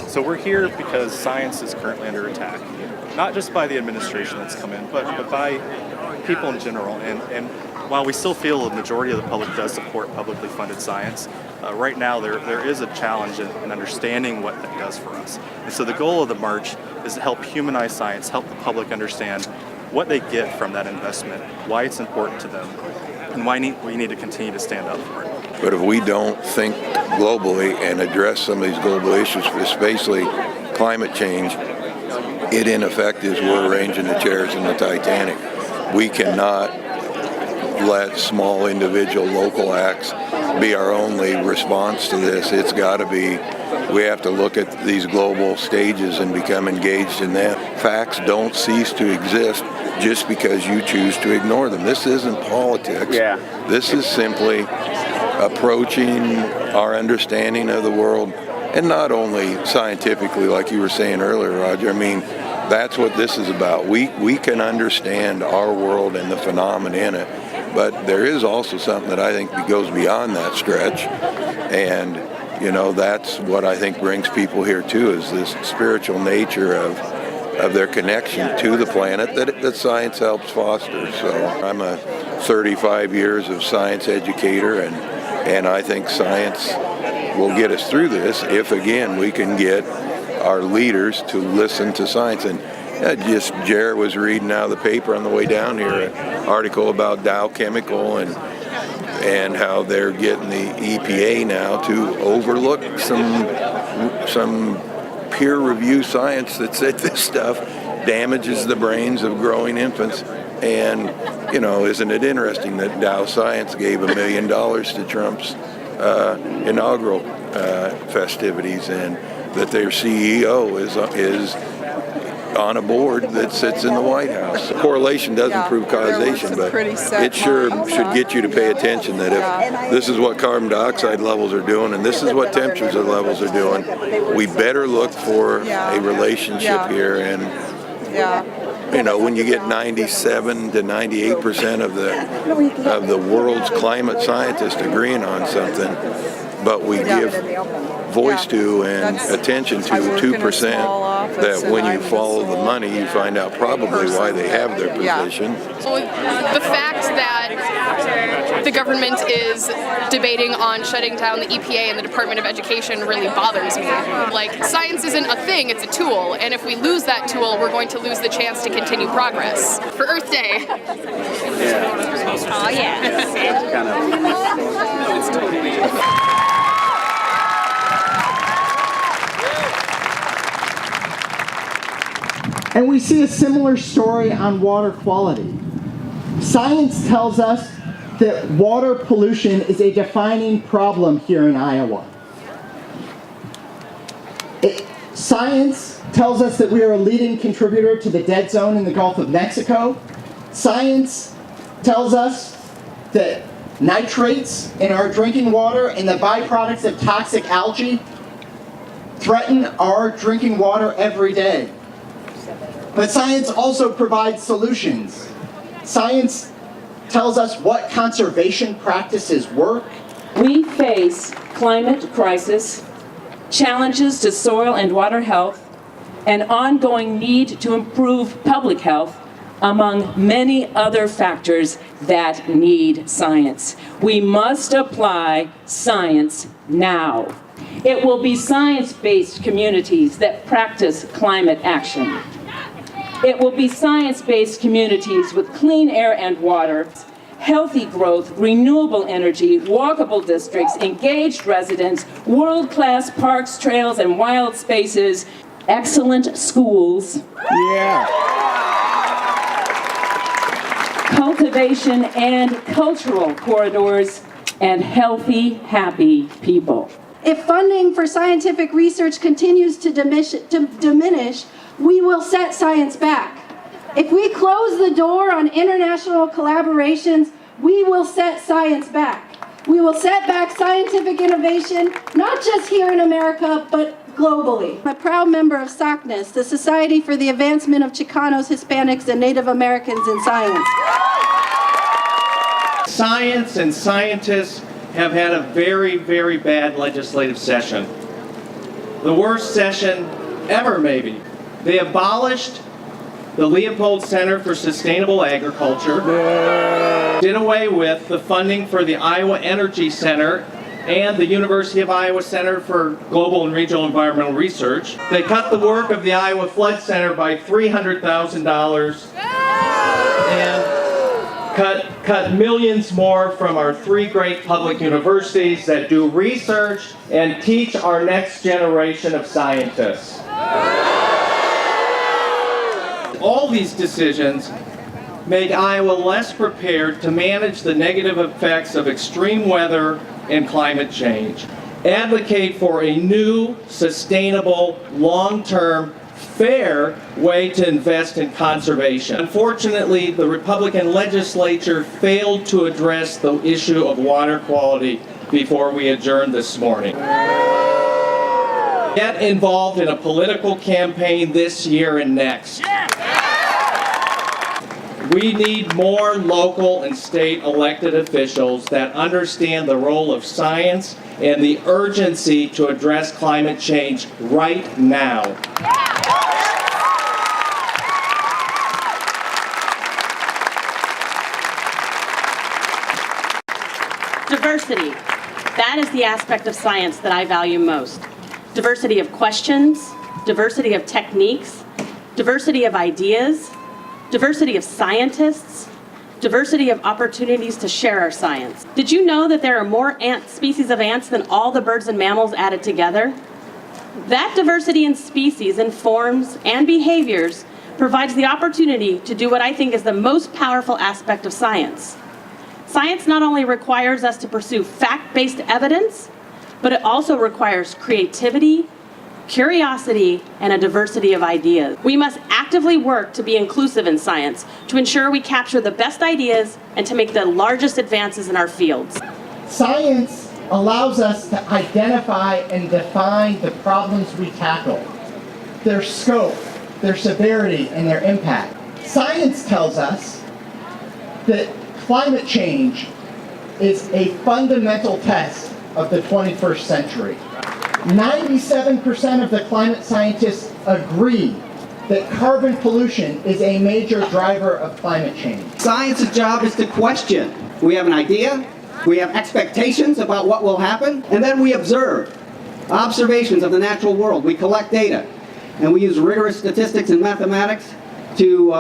So we're here because science is currently under attack, not just by the administration that's come in, but by people in general. And while we still feel the majority of the public does support publicly funded science, right now there is a challenge in understanding what that does for us. And so the goal of the march is to help humanize science, help the public understand what they get from that investment, why it's important to them, and why we need to continue to stand up for it. But if we don't think globally and address some of these global issues, especially climate change, it in effect is we're arranging the chairs in the Titanic. We cannot let small individual local acts be our only response to this. It's got to be, we have to look at these global stages and become engaged in them. Facts don't cease to exist just because you choose to ignore them. This isn't politics. This is simply approaching our understanding of the world, and not only scientifically, like you were saying earlier, Roger. I mean, that's what this is about. We can understand our world and the phenomena in it, but there is also something that I think goes beyond that stretch, and that's what I think brings people here too, is this spiritual nature of their connection to the planet that science helps foster. So I'm a 35 years of science educator, and I think science will get us through this if, again, we can get our leaders to listen to science. And Jared was reading out of the paper on the way down here an article about Dow Chemical and how they're getting the EPA now to overlook some peer review science that said this stuff damages the brains of growing infants. And, isn't it interesting that Dow Science gave $1 million to Trump's inaugural festivities, and that their CEO is on a board that sits in the White House. Correlation doesn't prove causation, but it sure should get you to pay attention that if this is what carbon dioxide levels are doing and this is what temperature levels are doing, we better look for a relationship here. And when you get 97 to 98% of the world's climate scientists agreeing on something, but we give voice to and attention to 2%, that when you follow the money, you find out probably why they have their position. So the fact that the government is debating on shutting down the EPA and the Department of Education really bothers me. Like, science isn't a thing, it's a tool, and if we lose that tool, we're going to lose the chance to continue progress. For Earth Day. Oh, yeah. And we see a similar story on water quality. Science tells us that water pollution is a defining problem here in Iowa. Science tells us that we are a leading contributor to the dead zone in the Gulf of Mexico. Science tells us that nitrates in our drinking water and the byproducts of toxic algae threaten our drinking water every day. But science also provides solutions. Science tells us what conservation practices work. We face climate crisis, challenges to soil and water health, an ongoing need to improve public health, among many other factors that need science. We must apply science now. It will be science-based communities that practice climate action. It will be science-based communities with clean air and water, healthy growth, renewable energy, walkable districts, engaged residents, world-class parks, trails, and wild spaces, excellent schools, cultivation and cultural corridors, and healthy, happy people. If funding for scientific research continues to diminish, we will set science back. If we close the door on international collaborations, we will set science back. We will set back scientific innovation, not just here in America, but globally. I'm a proud member of SOCNIS, the Society for the Advancement of Chicanos, Hispanics, and Native Americans in Science. Science and scientists have had a very, very bad legislative session. the worst session ever maybe. They abolished the Leopold Center for Sustainable Agriculture, did away with the funding for the Iowa Energy Center and the University of Iowa Center for Global and Regional Environmental Research. They cut the work of the Iowa Flood Center by $300,000 and cut millions more from our 3 great public universities that do research and teach our next generation of scientists. All these decisions make Iowa less prepared to manage the negative effects of extreme weather and climate change. Advocate for a new, sustainable, long-term, fair way to invest in conservation. Unfortunately, the Republican legislature failed to address the issue of water quality before we adjourned this morning. Get involved in a political campaign this year and next. We need more local and state elected officials that understand the role of science and the urgency to address climate change right now. Diversity. That is the aspect of science that I value most. Diversity of questions, diversity of techniques, diversity of ideas, diversity of scientists, diversity of opportunities to share our science. Did you know that there are more species of ants than all the birds and mammals added together? That diversity in species and forms and behaviors provides the opportunity to do what I think is the most powerful aspect of science. Science not only requires us to pursue fact-based evidence, but it also requires creativity, curiosity, and a diversity of ideas. We must actively work to be inclusive in science, to ensure we capture the best ideas and to make the largest advances in our fields. Science allows us to identify and define the problems we tackle, their scope, their severity, and their impact. Science tells us that climate change is a fundamental test of the 21st century. 97% of the climate scientists agree that carbon pollution is a major driver of climate change. Science's job is to question. We have an idea, we have expectations about what will happen, and then we observe. Observations of the natural world. We collect data, and we use rigorous statistics and mathematics to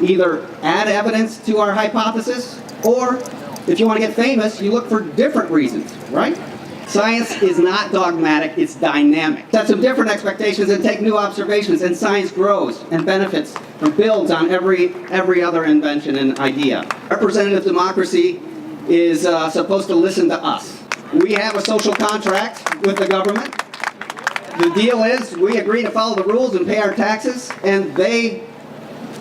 either add evidence to our hypothesis, or if you want to get famous, you look for different reasons, right? Science is not dogmatic, it's dynamic. Set some different expectations and take new observations, and science grows and benefits and builds on every other invention and idea. Representative democracy is supposed to listen to us. We have a social contract with the government. The deal is we agree to follow the rules and pay our taxes, and they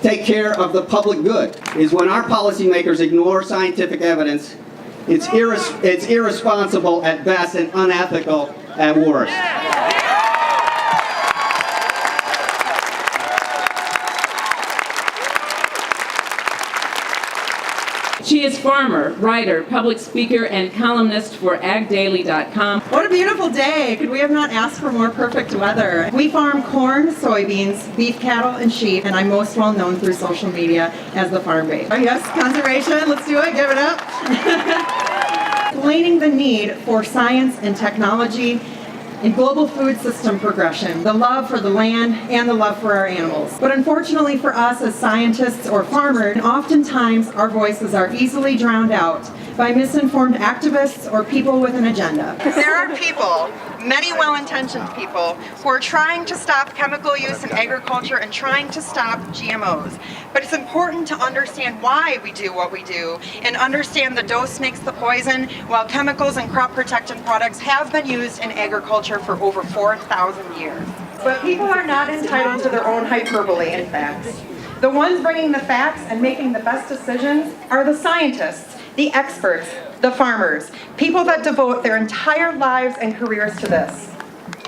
take care of the public good. Is when our policymakers ignore scientific evidence, it's irresponsible at best and unethical at worst. She is farmer, writer, public speaker, and columnist for agdaily.com. What a beautiful day. Could we have not asked for more perfect weather? We farm corn, soybeans, beef cattle, and sheep, and I'm most well known through social media as the Farm Babe. Oh, yes, conservation. Let's do it. Give it up. Explaining the need for science and technology in global food system progression, the love for the land and the love for our animals. But unfortunately for us as scientists or farmers, oftentimes our voices are easily drowned out by misinformed activists or people with an agenda. There are people, many well-intentioned people, who are trying to stop chemical use in agriculture and trying to stop GMOs. But it's important to understand why we do what we do and understand the dose makes the poison, while chemicals and crop protection products have been used in agriculture for over 4,000 years. But people are not entitled to their own hyperbole and facts. The ones bringing the facts and making the best decisions are the scientists, the experts, the farmers, people that devote their entire lives and careers to this.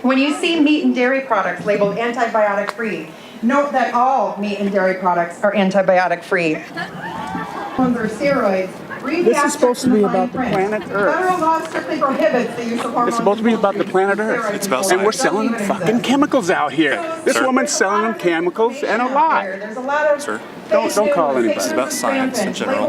When you see meat and dairy products labeled antibiotic-free, note that all meat and dairy products are antibiotic-free. Or steroids Read This the is supposed to be about the print. planet Earth. Federal law strictly prohibits the use of hormones. It's supposed to be about the planet Earth. It's about And we're science. selling them fucking chemicals out here. This Sir. woman's selling them chemicals and a lie. There's a lot of Sir, Don't call anybody. this is about science in general,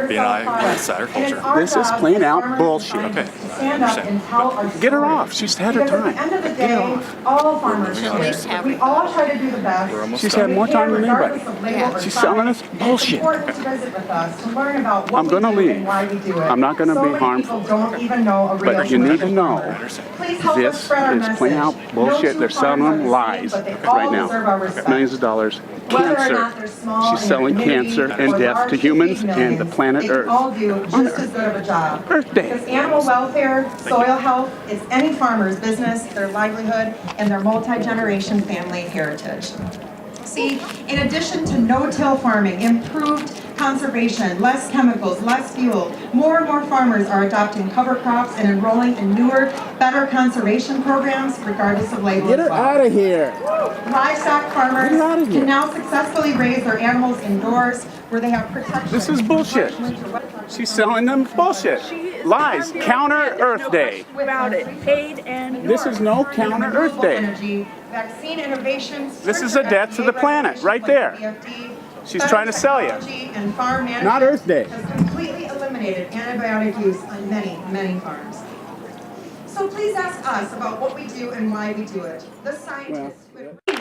being against agriculture. This is plain out bullshit. Okay, Stand up and tell our Get her story. off. She's had her Because time. at the end of the Get her day, off. all farmers are We all try to do the best. We're almost She's done. had more time than anybody. Regardless of label or She's size. selling us bullshit. It's important to visit with us to learn about what I'm gonna we do leave. and why we do it. I'm not gonna So be many harmful. people don't even know a real But you need to commercial know farmer. Please help us this spread our is message. plain out bullshit. No two They're selling farms are them the lies same, but they all right deserve our now. respect. Millions of dollars. Whether or Cancer. not they're small She's in selling their community cancer and or death large to humans feed and the millions, planet they Earth. can all do just as good of a job. Earth Day. Because animal welfare, soil health is any farmer's business, their livelihood, and their multi-generation family heritage. See, in addition to no-till farming, improved conservation, less chemicals, less fuel, more and more farmers are adopting cover crops and enrolling in newer, better conservation programs regardless of label Get as her well. out of here. Livestock farmers Get her outta here. can now successfully raise their animals indoors where they have protection. This is bullshit. She's selling them bullshit. Lies. Counter Earth Day. About it, paid and This is no counter Earth Day. energy, vaccine innovations. This is a debt to the planet, right there. She's trying to sell you. And farm management Not Earth Day. has completely eliminated antibiotic use on many, many farms. So please ask us about what we do and why we do it. The scientists.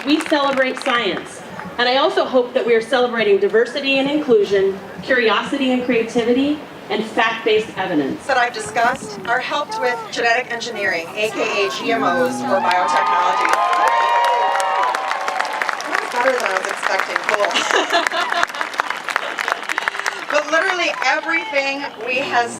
We celebrate science. And I also hope that we are celebrating diversity and inclusion, curiosity and creativity, and fact-based evidence. That I've discussed are helped with genetic engineering, aka GMOs or biotechnology. That's better than I was expecting, cool. But literally everything we has